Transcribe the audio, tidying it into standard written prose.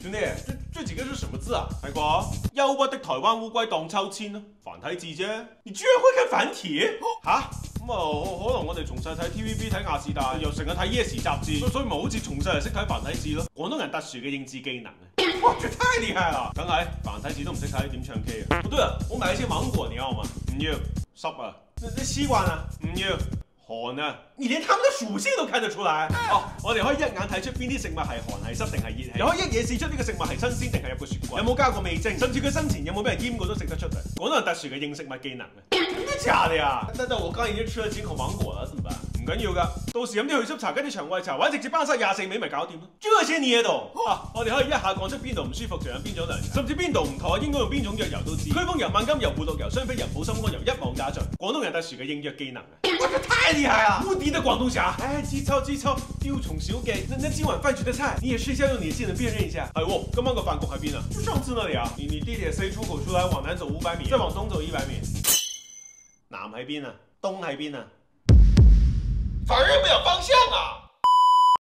兄弟，這幾個是什麼字啊？係啩？憂鬱的台灣烏龜盪秋千咯，繁體字啫。你居然會看繁體？吓？咁可能我哋從細睇 TVB 睇亞視大，又成日睇 Yes 雜誌，所以咪好似從細就識睇繁體字咯。廣東人特殊嘅認字技能啊！哇，這太厲害啦！梗係繁體字都唔識睇，點唱 K 啊？不對啊，我買一些芒果，你要嗎？唔要。濕啊！那西瓜呢？唔要。寒啊！你連他們的屬性都看得出來哦！我哋可以一眼睇出邊啲食物係寒係濕定係熱氣，又可以一嘢試出呢個食物係新鮮定係入個雪櫃，有冇加過味精，甚至佢生前有冇俾人醃過都食得出嚟。廣東人特殊嘅認食物技能啊！真的假的呀？但我剛已經吃了幾口芒果了，怎麼辦？唔緊要噶，到時飲啲去濕茶跟啲腸胃茶，或者直接包晒24味咪搞掂咯。這些你也懂啊！我哋可以一下講出邊度唔舒服就飲邊種涼茶，甚至邊度唔妥應該用邊種藥油都知。驅風油、萬金油、活絡油、雙飛油、保心安油，一網打盡。廣東人特殊嘅應藥技能啊！哇，這太厲害啦！無敵的廣東俠！哎，機操，雕蟲小技，那今晚飯局的菜，你也試一下用你的技能辨認一下。係喎，今晚個飯局喺邊啊？就上次那裡啊。你地鐵 C 出口出來，往南走500米，再往東走100米。南喺邊啊？東喺邊啊？反而沒有方向啊！